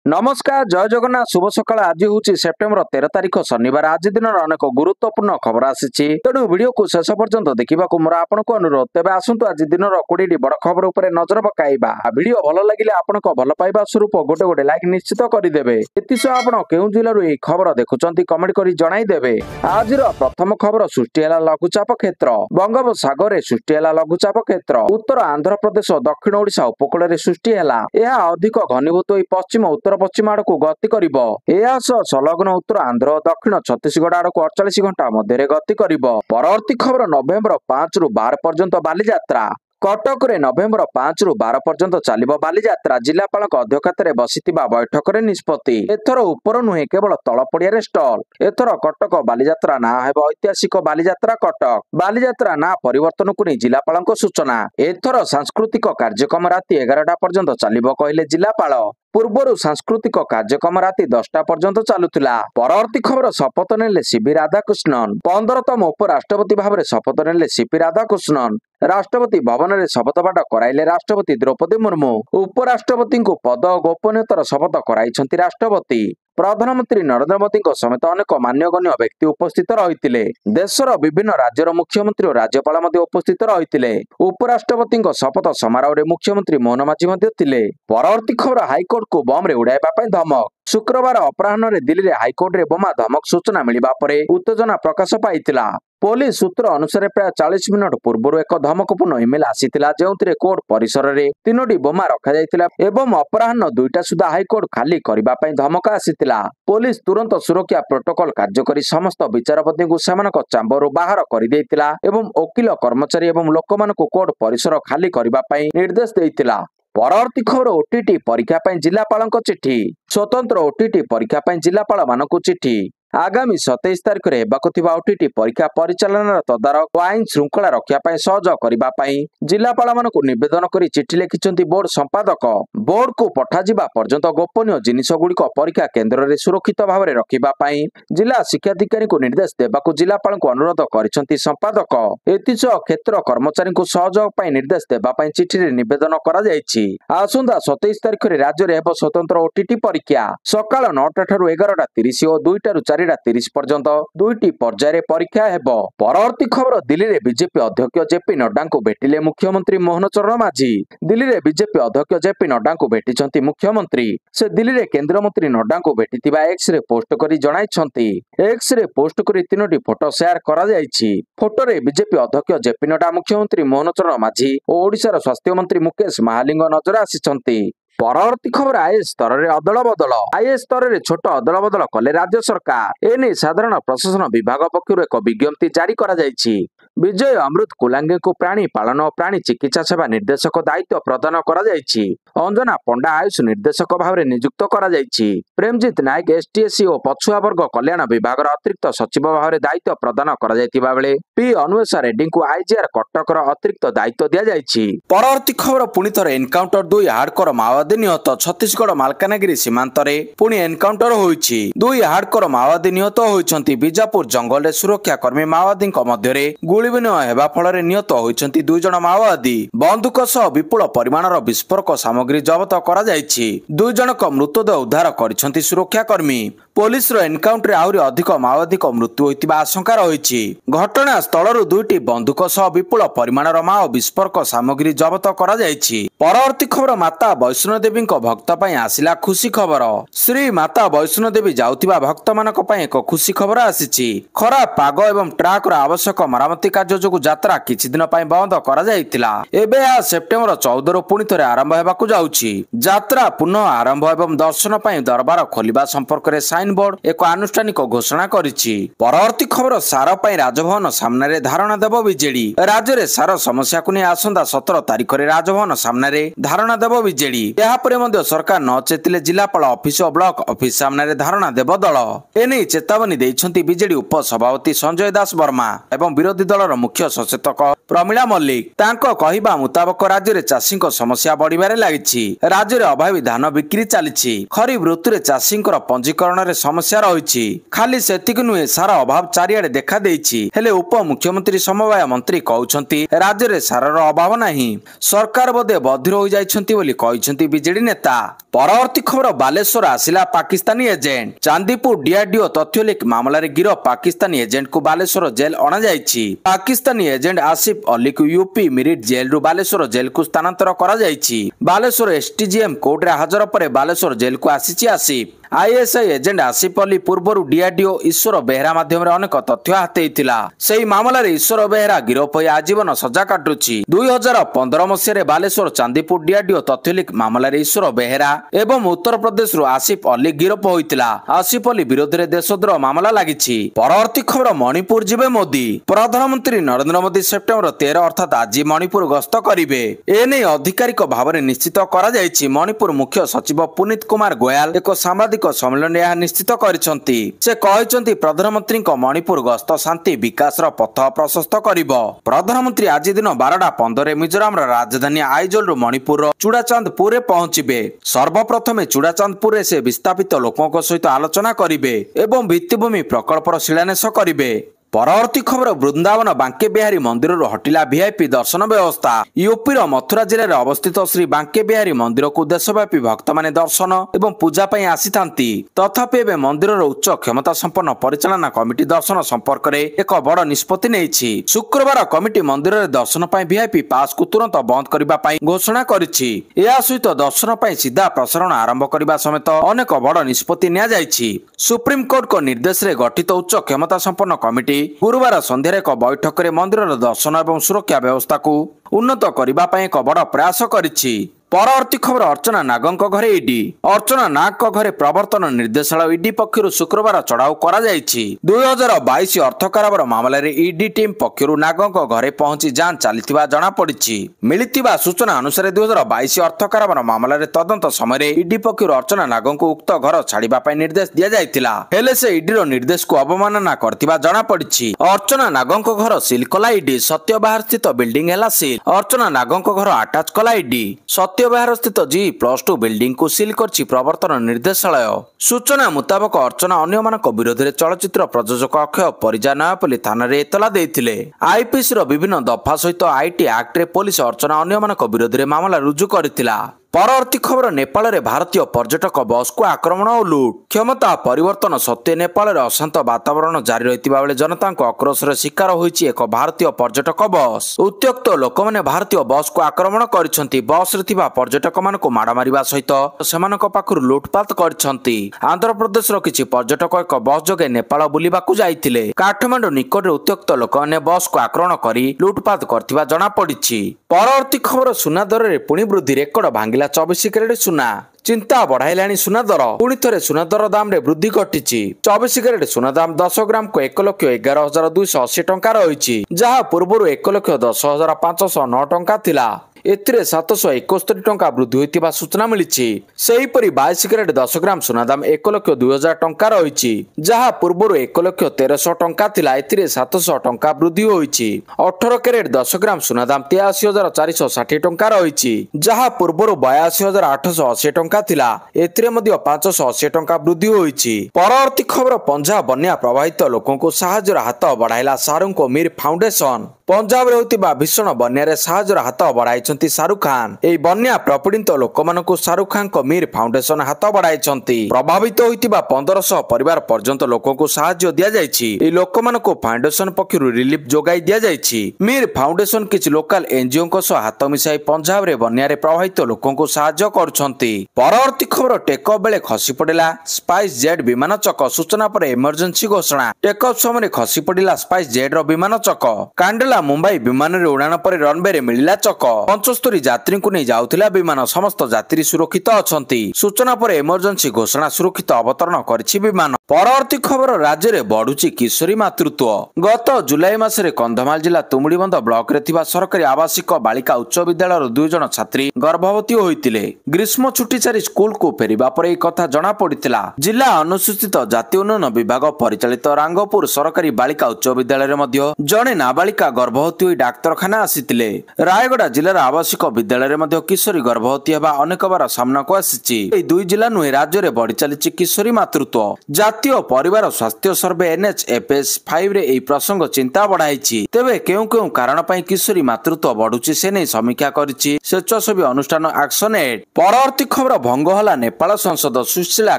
नमस्कार जय जगन्नाथ शुभ सकाळ। आज हूँ सेप्टेम्बर 13 तारिख शनिवार। आज दिन अनेक गुरुत्वपूर्ण खबर आसी तेणु वीडियो को शेष पर्यंत देखा मोर आपन को अनुरोध। तेज आसतु आज दिन 20 बड़ खबर उपर नजर पकाइबा। वीडियो भल लगे आपण भल पाइबा स्वरूप गोटे गोटे लाइक निश्चित करदे। एतिश आपण केउं जिल्लारू ए खबर देखुचंती कमेंट करी जणाइदेबे। आज प्रथम खबर सृष्टि है लघुचाप क्षेत्र। बंगोपसागर सृष्टि है लघुचाप क्षेत्र। उत्तर आंध्र प्रदेश दक्षिण ओडिशा उपकूल में सृष्टि है। यह अधिक घनीभूत हो पश्चिम उत्तर पश्चिम आड़ को गति करिब। एहा सह संलग्न उत्तर आंध्र और दक्षिण छत्तीसगढ़ आड़ को 48 घंटा मध्य गति करिब। परवर्ती खबर नवेम्बर 5 रु 12 पर्यंत बालीजात्रा। कटक रे नवेम्बर 5 रु 12 पर्यंत चलिबो बालीजात्रा। जिलापाल अध्यक्षतार बसिथिबा बैठक रे निष्पत्ति। एथर ऊपर नुहे केवल तल पड़िया स्टल। एथर कटक बालीजात्रा ना हेबो ऐतिहासिक बालीजात्रा कटक। बालीजात्रा ना परिवर्तन को नहीं जिलापाल सूचना। एथर सांस्कृतिक कार्यक्रम राति 11टा पर्यंत चलिबो कहले जिलापाल। पूर्वर सांस्कृतिक कार्यक्रम राति 10टा पर्यंत चलुला। परवर्ती खबर शपथ नेले सीपी राधाकृष्णन। 15तम उपराष्ट्रपति भाव में शपथ नेले सीपी राधाकृष्णन। राष्ट्रपति भवन में शपथ पाठ कराइले राष्ट्रपति द्रौपदी मुर्मू। उपराष्ट्रपति को पद और गोपनीयतार शपथ कराइछंती राष्ट्रपति। प्रधानमंत्री नरेंद्र मोदी समेत अनेक मान्यगण्य व्यक्ति उपस्थित रही। देशर विभिन्न राज्यर मुख्यमंत्री और राज्यपाल उपस्थित रही। उपराष्ट्रपति शपथ समारोह में मुख्यमंत्री मोहन माझी थिले। परवर्ती खबर हाईकोर्ट को बम रे उड़ाइबा धमक। शुक्रवार अपराह्न दिल्ली हाईकोर्ट रे बोमा धमक सूचना मिलिबा परे उत्तेजना प्रकाश पाइतिला। पुलिस सूत्र अनुसार प्राय 40 मिनट पूर्व एक धमकपूर्ण इमेल आसीथिला जेउथिरे कोर्ट परिसर रे 3टी बोमा रखा जायतिला एवं अपराह्न 2टा सुधा हाईकोर्ट खाली करिबा पई धमक आसीथिला। पुलिस तुरंत सुरक्षा प्रोटोकॉल कार्यकरी समस्त विचारपति को सेमानक चांबर बाहर करि देइतिला एवं वकील कर्मचारी एवं लोकमानक कोर्ट परिसर खाली करिबा पई निर्देश देइतिला। परवर्ती खबर ओटीटी परीक्षा पई जिलापालक चिठी। स्वतंत्र ओटीटी परीक्षा पई जिलापाल मानक चिठी। आगामी 27 तारिख रे हेबाकु थिबा ओटीटी परीक्षा परिचालनार तदारक आईन श्रृंखला रक्षा पई सहयोग करिबा पई जिलापाल मानकु निवेदन करी चिठी लिखिछंती बोर्ड संपादक। बोर्ड को पठा जिबा पर्यंत गोपनीय जिनिस गुड़िक परीक्षा केन्द्र रे सुरक्षित भाव में रखिबा पई जिला शिक्षाधिकारी को निर्देश देबाकु जिलापाल को अनुरोध करिछंती संपादक। एतिस क्षेत्र कर्मचारी को सहयोग पई निर्देश देबा पई चिठी रे निवेदन करा जायछि। आसंदा 27 तारिख रे राज्य रे हेबो स्वतंत्र ओटीटी परीक्षा। सकाळ 9टा ठारू 11:30 और 2टा ରୁ 4:30 पर्यंत 2टी पर्याय परीक्षा हेबो। परवर्ती खबर दिल्ली रे बीजेपी अध्यक्ष जेपी नड्डा को भेटिले मुख्यमंत्री मोहन चरण माझी। दिल्ली रे बीजेपी अध्यक्ष जेपी नड्डा को भेटिछंती मुख्यमंत्री। से दिल्ली रे केंद्र मंत्री नड्डा को भेटिथिबा एक्स रे पोस्ट करी जणाइछंती। एक्स रे पोस्ट करी 3टी फोटो शेयर करा जायछि। फोटो रे बीजेपी अध्यक्ष जेपी नड्डा मुख्यमंत्री मोहन चरण माझी और ओडिशार स्वास्थ्य मंत्री मुकेश महालिंग नजर आसिछंती। परवर्ती खबर आईएएस स्तर में अदल बदल। आईएएस स्तर में छोट अदल बदल कले राज्य सरकार। एने साधारण प्रशासन विभाग पक्षर एक विज्ञप्ति जारी करा जायछि। विजय अमृत कुलांगे को प्राणी पालन और प्राणी चिकित्सा सेवा निर्देशक दायित्व प्रदान करा जायछि। अंजना पंडा आयुष निर्देशक भाव में नियुक्त करा जायछि। प्रेमजीत नायक एसटीएससी और पछुआ वर्ग कल्याण विभाग अतिरिक्त सचिव भाव में दायित्व प्रदान करा जायतिबा बेले पी अन्वेषा रेड्डी को आईजीआर कटकर अतिरिक्त दायित्व दिया जायछि। परवर्ती खबर पुणी थरे एनकाउंटर 2 हार्डकोर माओवादी निहत। छत्तीसगढ़ मालकानगिरी सीमांत रे पुणी एनकाउंटर होईछि। 2 हार्डकोर माओवादी निहत होईछंती। बीजापुर जंगल रे सुरक्षा कर्मी माओवादी मध्य गुली विनिमय हेबा फल निहत होईछंती 2 जण माओवादी। बंदूक सह विपुल परिमाणर विस्फोरक सामग्री जब्त करा जायछि। 2 जनक मृतदेह उद्धार करिछंती सुरक्षा कर्मी। पुलिस रो एनकाउंटर आहुरी अधिक माओवादी मृत्यु होइतिबा आशंका रहिछि। घटना स्थलरु 2टी बंदूक सह विपुल परिमाणर माओ विस्फोरक सामग्री जब्त करा जायछि। परवर्ती खबर माता वैष्णो देवी भक्त पई आसिला खुशी खबर। श्री माता वैष्णो देवी जाउतिबा भक्त मानक पई एक खुशी खबर आसीछि। खराब पाग एवं ट्रैक रो आवश्यक मरामती कार्य जोगु यात्रा किछि दिन पई बंद करा जायतिला। एबे आ सेप्टेम्बर 14 रु पुणी थरे आरंभ हेबाकु जाउछि। यात्रा पुनः आरंभ एवं दर्शन पई दरबार खोलिबा संपर्क रे साइन बोर्ड एक आनुष्ठानिक घोषणा करिछि। परवर्ती खबर सार पई राजभवन सामने रे धारणा देबो बीजेडी। राज्य रे सार समस्या को नै आसंदा 17 तारिख रे राजभवन सामने रे धारणा देबो बीजेडी। यहा परे मध्य सरकार न चेतिले जिलापाल ऑफिस और ब्लॉक ऑफिस सामने रे धारणा देबो दल। एने चेतावनी दैछंती बीजेडी उपसभापति संजय दास वर्मा एवं विरोधी दलर मुख्य सचेतक प्रमिला मल्लिक। तांको कहिबा मुताबक राज्य रे चाषी समस्या बढ़िबारे लागिछि। राज्य रे अभावी धान बिक्री चलिछि। खरीफ ऋतु रे चाषी पंजीकरण रे समस्या रही। खाली सेतिक नुहे सार अभाव चारिआडे देखा देइछि। हेले उपमुख्यमंत्री समवाय मंत्री कहउछंती राज्य रे सारर अभाव नाही। सरकार बोधे बधिर होई जाइछंती बोली कहिछंती बीजेडी नेता। परवर्ती खबर बालेश्वर आसिला पाकिस्तानी एजेंट। चांदीपुर डीआरडीओ तथ्य लीक मामला रे गिरफ पाकिस्तानी एजेंट को बालेश्वर जेल अणा जाइछि। पाकिस्तानी एजेंट आसिफ अली को यूपी मिरिट जेल रु बालेश्वर जेल को स्थानांतर करा जाइछि। बालेश्वर एसटीजीएम कोर्ट रे हाजर परे बालेश्वर जेल को आसिछि आसिफ। आईएसआई एजेंट आसिफ अली पूर्वर डीआरडीओ ईश्वर बेहरा माध्यम अनेक तथ्य हातेइथिला। सेही मामला रे ईश्वर बेहरा गिरफ होई आजीवन सजा काटुछि। 2015 मसीह बालेश्वर चांदीपुर डीआरडीओ तथ्य लीक मामला रे ईश्वर बेहरा एवं उत्तर प्रदेश रु आसिफ अली गिरफ होइतिला। आसिफ अली विरोध रे देशद्रोह मामला लागिछि। परवर्ती खबर मणिपुर जिबे मोदी। प्रधानमंत्री नरेंद्र मोदी सेप्टेम्बर 13 अर्थात आज मणिपुर गस्त करिवे। एने आधिकारिक भाव निश्चित करा जाइछि। मणिपुर मुख्य सचिव पुनीत कुमार गोयल एक सामाजिक सम्मेलन यह निश्चित करिसंती। से कहिसंती प्रधानमंत्री मणिपुर गस्त शांति विकास पथ प्रशस्त करिबो। प्रधानमंत्री आज दिन 12:15 मिजोराम राजधानी आइजोल रु मणिपुर चूड़ाचांदपुर पहुंचबे। सर्वप्रथम चूड़ाचांदपुर से विस्थापित लोकों सहित आलोचना करिवे एवं भित्तिभूमि प्रकल्पर शिलान्यास करिवे। परवर्ती खबर वृंदावन बांके बिहारी मंदिर हटिला वीआईपी दर्शन व्यवस्था। यूपी मथुरा जिले में अवस्थित श्री बांके बिहारी मंदिर को देशव्यापी भक्त माने दर्शन एवं पूजा ପାଇଁ आसीथांती। तथापि एवं मंदिर उच्च क्षमता संपन्न परिचालना कमिटी दर्शन संपर्क में एक बड़ निष्पत्ति नेइछि। शुक्रवार कमिटी मंदिर में दर्शन ପାଇଁ वीआईपी पास को तुरंत बंद करबा ପାଇଁ घोषणा करिछि। या सहित दर्शन ପାଇଁ सीधा प्रसारण आरंभ करबा समेत अनेक बड़ निष्पत्ति निया जाइछि। सुप्रीम कोर्ट को निर्देश रे गठित उच्च क्षमता संपन्न कमिटी गुरुवार संध्यारे एक बैठक में मंदिर दर्शन एवं सुरक्षा व्यवस्था को उन्नत करबा ପାଇଁ एक बड़ प्रयास करिछि। परवर्ती खबर अर्चना नागଙ୍କ घरे ईडी। अर्चना नागଙ୍କ घरे प्रवर्तन निर्देशालय ईडी पक्षरु शुक्रवार चढ़ाऊ करा जाइछि। 2022 अर्थ कारोबार मामला रे ईडी टीम पक्षरु नागଙ୍କ घरे पहुंची जांच चलिथिबा जणा पड़िछि। मिलिथिबा सूचना अनुसार 2022 अर्थ कारोबार मामला रे तदंत समय रे ईडी पक्षरु अर्चना नागଙ୍କୁ उक्त घर छाड़िबा ପାଇଁ निर्देश दिया जाइथिला। हेले से ईडी रो निर्देश को अवमानना करथिबा जणा पड़िछि। अर्चना नागଙ୍କ घर सील कला ईडी। सत्यबाहर स्थित बिल्डिंग हैला सील। अर्चना नागଙ୍କ घर अटैच कला ईडी। सत्यबाहर स्थित G+2 बिल्डिंग को सील करछि प्रवर्तन निर्देशालय। सूचना मुताबक अर्चना अन्य मानक विरोध में चलचित्र प्रयोजक अक्षय परिजा नयापल्ली थाना रे एतला देइथिले। आईपीसी रो विभिन्न दफा सहित आईटी एक्ट रे पुलिस अर्चना अन्य मानक विरोध में मामला रुजु करथिला। परवर्ती खबर नेपाल रे भारतीय पर्यटक बस को आक्रमण और लूट। क्षमता परिवर्तन सत्वे नेपाल रे अशांत वातावरण जारी रहितिबा बेले जनता आक्रोश रे शिकार होइछि एक भारतीय पर्यटक बस। उत्त्यक्त लोक माने भारतीय बस को आक्रमण करिसंती। बस रे थिबा पर्यटक मान को माड़ मारिबा सहित सेमानक पाखरु लूटपाट करिसंती। आंध्र प्रदेश रो किछि पर्यटक एक बस जोगे नेपाल बुलिबाकू जाइथिले। काठमांडू निकट रे उत्त्यक्त लोक माने बस को आक्रमण करी लूटपाट करथिबा जणा पड़िछि। परवर्ती खबर सुना दर रे पुणी वृद्धि रेकर्ड भांगिला 24 कैरेट सुना। चिंता बढ़ाइलाणी सुना दर। पुणी थे सुना दर दाम रे वृद्धि घटी। 24 कैरेट सुना दाम 10 ग्राम को 1,11,280 टंका रही, जहाँ पूर्व 1,10,509 टंका थिला। एथिरे 771 टंका वृद्धि होइतिबा सूचना मिलिछि। सेहीपरि 22 कैरेट 10 ग्राम सुना दाम 1,02,000 टंका रही, जहाँ पूर्व 1,13,000 टंका थिला। एथिरे 700 टंका वृद्धि होइछि। 18 कैरेट 10 ग्राम सुना दाम 83,460 टंका रही, जहाँ पूर्व 82,880 टंका थिला। एथिरे मध्य 580 टंका वृद्धि होइछि। परवर्ती खबर पंजाब बन्या प्रभावित लोकों को साहाय्यर हाथ बढ़ाइला शाहरुख मीर फाउंडेशन। पंजाब रे होतिबा भीषण बन्या रे साहाय्यर हाथ बढ़ाइछंती शाहरुख खान। एई बन्या प्रपीड़ित लोक मानकु शाहरुख खान को मीर फाउंडेशन हाथ बढ़ाइछंती। प्रभावित होइतिबा 1500 परिवार पर्यंत लोकों को साहाय्य दिया जाइछि। एई लोक मानकु फाउंडेशन पक्षरु रिलीफ जोगाई दिया जाइछि। मीर फाउंडेशन किछि लोकल एनजीओ को सह हाथ मिसाई पंजाब रे बन्या रे प्रभावित लोकों को साहाय्य करुछंती। परवर्ती खबर टेकअप बेले खसी पड़िला स्पाइस जेट विमान चक। सूचना पर इमरजेंसी घोषणा। टेकअप समय खसी पड़िला स्पाइस जेट रो विमान चक। कांडेला मुंबई विमान रे उड़ान पर रनवे रे मिलिला चक। 75 यात्री को नहीं जाउथिला विमान। समस्त यात्री सुरक्षित अछंती। सूचना पर इमरजेंसी घोषणा सुरक्षित अवतरण करिछि विमान। परवर्ती खबर राज्य रे बढ़ुछि किशोरी मातृत्व। गत जुलाई मासरे कंधमाल जिला तुमुडीबंध ब्लॉक रे थिबा सरकारी आवासिक बालिका उच्च विद्यालय 2 जण छात्री गर्भवती होइतिले। ग्रीष्म छुट्टी सारी स्कूल को फेरिबा पर एक कथा जणा पड़ितिला। जिला अनुसूचित जाति उन्नयन विभाग परिचालित रांगपुर सरकारी बालिका उच्च विद्यालय रे मध्य जणे नाबालिका गर्भवती होई डाक्तरखाना आसिथिले। रायगड़ा जिलार आवासिक विद्यालय मध्ये किशोरी गर्भवती हेबा अनेक बार सामना को आसिछि। एई दुई जिला नुहे राज्य रे बढ़ी चलिछि किशोरी मातृत्व। जातीय परिवार स्वास्थ्य सर्वे NHFS 5 रे एई प्रसंग चिंता बढ़ाइछि। तेबे केउ केउ कारण पई किशोरी मातृत्व बढ़ुछि से नै समीक्षा करिछि स्वेच्छासेवी अनुष्ठान एक्शन एड। परवर्ती खबर भंग होला नेपाल संसद सुशीला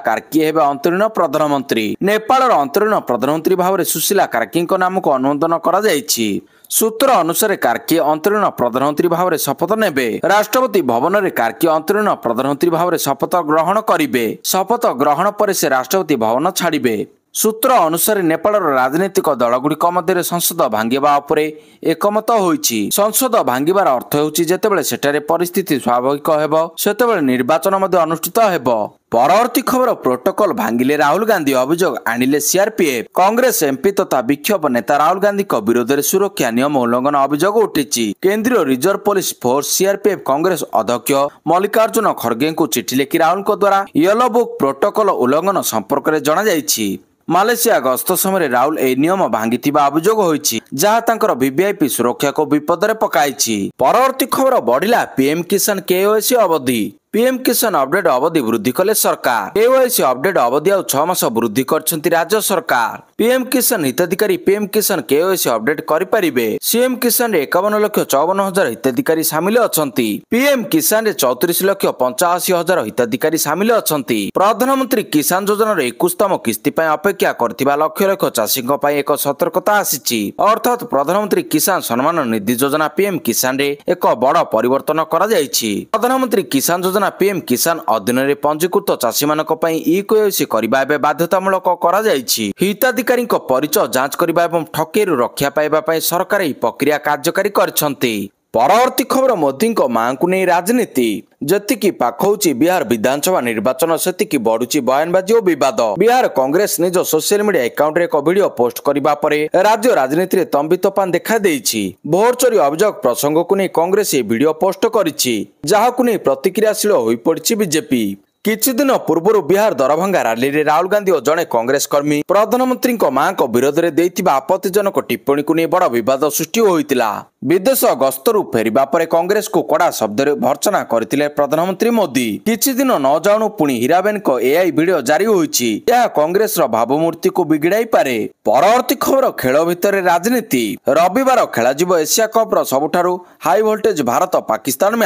कार्की हेबा अंतरीण प्रधानमंत्री। नेपालर अंतरीण प्रधानमंत्री भाव सुशीला कार्की नाम को अनुमोदन करा जायछि। सूत्र अनुसार कार्की अंतरीण प्रधानमंत्री भाव में शपथ नेबे। राष्ट्रपति भवन में कार्की अंतरीण प्रधानमंत्री भाव में शपथ ग्रहण करिवे। शपथ ग्रहण पर से राष्ट्रपति भवन छाड़िबे। सूत्र अनुसार नेपाल राजनीतिक दलगुड़िक मध्य संसद भांगिबा उपरे एकमत होईछि। संसद भांगिबार अर्थ हेउछि जेतेबेले सेठारे परिस्थिति स्वाभाविक हेबो सेतेबेले निर्वाचन मध्ये अनुष्ठित हेबो। परवर्ती खबर प्रोटोकॉल भांगिले राहुल गांधी अभियोग आनिले CRPF। कांग्रेस एमपी तथा विक्षोभ नेता राहुल गांधी विरोध में सुरक्षा नियम उल्लंघन अभियोग उठिछि। केंद्रीय reserve police force CRPF Congress अध्यक्ष मल्लिकार्जुन खड़गे को चिठी लिखि राहुल द्वारा येलो बुक प्रोटोकॉल उल्लंघन संपर्क में जणा जायछि। मालेशिया गस्त समय राहुल ए नियम भांगिथिबा अभियोग होईछि जहा तांकर VVIP सुरक्षा को विपद रे पकाइछि। परवर्ती खबर बढ़िला PM किसान KYC अवधि। PM किसान अपडेट अवधि वृद्धि कले सरकार। KYC अपडेट अवधि आ 6 मास वृद्धि करछंती राज्य सरकार। PM किसान हिताधिकारी PM किसान KYC अपडेट करि परिबे। CM किसान रे 51,54,000 हिताधिकारी शामिल अछंती। PM किसान रे 34,85,000 हिताधिकारी शामिल अछंती। प्रधानमंत्री किसान योजना रे 21तम किस्ती पय अपेक्षा करथिबा लक्ष लक्ष चाषीक पय एक सतर्कता आसीछि। अर्थात प्रधानमंत्री किसान सम्मान निधि योजना PM किसान रे एक बड़ परिवर्तन करा जायछि। प्रधानमंत्री किसान योजना PM किसान अधीन रे पंजीकृत चाषी मानक पई KYC करबा एबे बाध्यतामूलक करा जायछि। हिताधिकारी परिचय जांच करबा एवं ठकेरु रक्षा पाइबा पई सरकार एही प्रक्रिया कार्यकारी करछंती। परवर्ती खबर मोदी मां को नहीं राजनीति। जतिकी पाख होची बिहार विधानसभा निर्वाचन सेतिकी बढ़ुची बयानबाजी और विवाद। बिहार कांग्रेस निज सोशल मीडिया अकाउंट रे एक वीडियो पोस्ट करबा परे राज्य राजनीति रे तंबी तोफान देखा देइछि। भोट चोरी अभियोग प्रसंग को नहीं कांग्रेस ये वीडियो पोस्ट करिछि जहाकु नहीं प्रतिक्रियाशील होई पड़िछि बीजेपी। किछि दिन पूर्व बिहार दरभंगा रैली रे राहुल गांधी और जड़े कांग्रेस कर्मी प्रधानमंत्री मां को विरोध में देइथिबा आपत्तिजनक टिप्पणी को नहीं बड़ विवाद सृष्टि होइतिला। विदेश गस्तरु फेरिबा परे कांग्रेस को कड़ा शब्द रे भर्त्सना करथिले प्रधानमंत्री मोदी। किछि दिन न जाणु पुणी हीराबेन को AI वीडियो जारी होइछि। यह कांग्रेस रो भावमूर्ति को बिगड़ाई पारे। परवर्ती खबर खेल भितर राजनीति। रविवार खेला जिवो एशिया कप रो सबुठारु high voltage Bharat Pakistan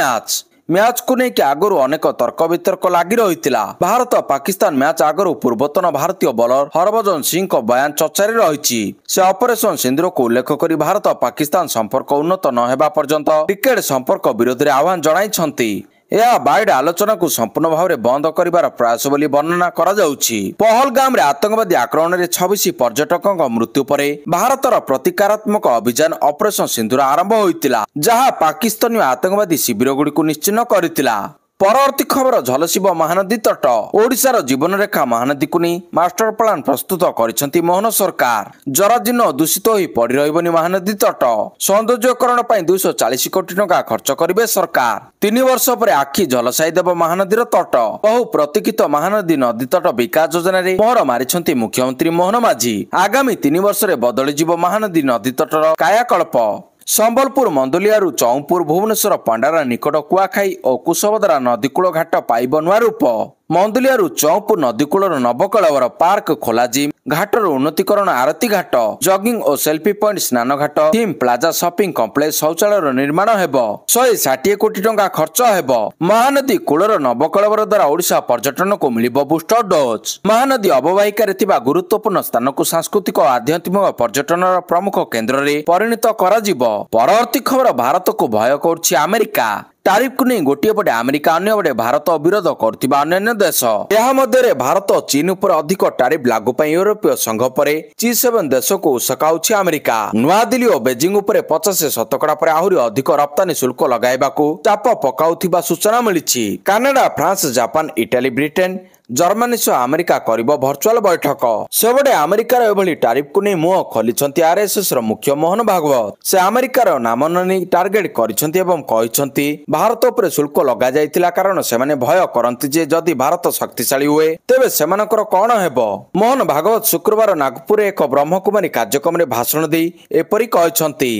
match को लेकिन आगु अनेक तर्क वितर्क लगी रही। भारत पाकिस्तान मैच आगु पूर्वतन भारतीय बॉलर हरभजन सिंह को बयान चर्चार रही। से ऑपरेशन सिंदूर को उल्लेख कर भारत पाकिस्तान संपर्क उन्नत न होगा पर्यंत क्रिकेट संपर्क विरोध में आह्वान जणाइछंती। यह बाइड आलोचना को संपूर्ण भाव में बंद करिवार प्रयास बोली वर्णना करा जाउछि। पहलगाम रे आतंकवादी आक्रमण रे 26 पर्यटकों मृत्यु पर भारतर प्रतिकारात्मक अभियान ऑपरेशन सिंदूर आरंभ होइतिला जहां पाकिस्तानी आतंकवादी शिविर गुडी को निश्चिन्न करितिला। परवर्ती खबर झलसिब महानदी तट। ओडिशार जीवन रेखा महानदी को नहीं मास्टर प्लान प्रस्तुत करिसेंती मोहन सरकार। जराजीर्ण दूषित होई पड़ी रहिबनी महानदी तट। सौंदर्यकरण पई 240 कोटी टंका खर्च करिवे सरकार। 3 वर्ष पर आखि झलसाई देव महानदीर तट। बहु प्रतीक्षित महानदी नदी तट विकास योजना रे मोहर मारिसेंती मुख्यमंत्री मोहन माझी। आगामी 3 वर्ष रे बदली जीव महानदी नदी तटर कायाकल्प। संबलपुर मंदलियारू चौंपुर भुवनेश्वर पांडारा निकट कुआखाई और कुशभद्रा नदीकूल घाट पाइब नुआ रूप। मंदलियारू चौंपुर नदीकूलर नवकलेवर पार्क खोला जिम घाटर उन्नतीकरण आरती घाट जगिंग और सेल्फी पॉइंट स्नान घाट थीम प्लाजा शॉपिंग कॉम्प्लेक्स शौचालय निर्माण हेबो। 160 कोटी टंका खर्च हेबो। महानदी कूलर नवकलेवर द्वारा ओडिशा पर्यटन को मिलिबो बूस्टर डोज। महानदी अववाहिकार थिबा गुरुत्वपूर्ण स्थान को सांस्कृतिक और आध्यात्मिक पर्यटन प्रमुख केन्द्र रे परिणत करा जिवो। परवर्ती खबर भारत को भय करछि अमेरिका। तारिफ को नहीं गोटे पटे अमेरिका अन्य पटे भारत विरोध करथिबा अन्य देश। यह मध्य भारत चीन उपर अधिक तारिफ लागू पई यूरोपीय संघ परे G7 देश को उसकाउछि अमेरिका। नुआ दिल्ली और बेजिंग उपर 50% पर आहुरी अधिक रप्तानी शुल्क लगाइबाकू चाप पकाउथिबा सूचना मिलिछि। Canada France Japan Italy Britain Germany सह अमेरिका करिबो वर्चुअल बैठक। सेबडे अमेरिकार एभली तारिफ को नहीं मुह खोलिछंती RSS मुख्य मोहन भागवत। से अमेरिकार नामननी टार्गेट करिछंती एवं कहिछंती भारत उपर शुल्क लगा जाइतिला कारण सेमाने भय करंती जे जदि भारत शक्तिशाली हुए तेबे सेमानकर कोन हेबो। मोहन भागवत शुक्रवार नागपुर एक ब्रह्मकुमारी कार्यक्रम रे भाषण देई एपरि कहिछंती।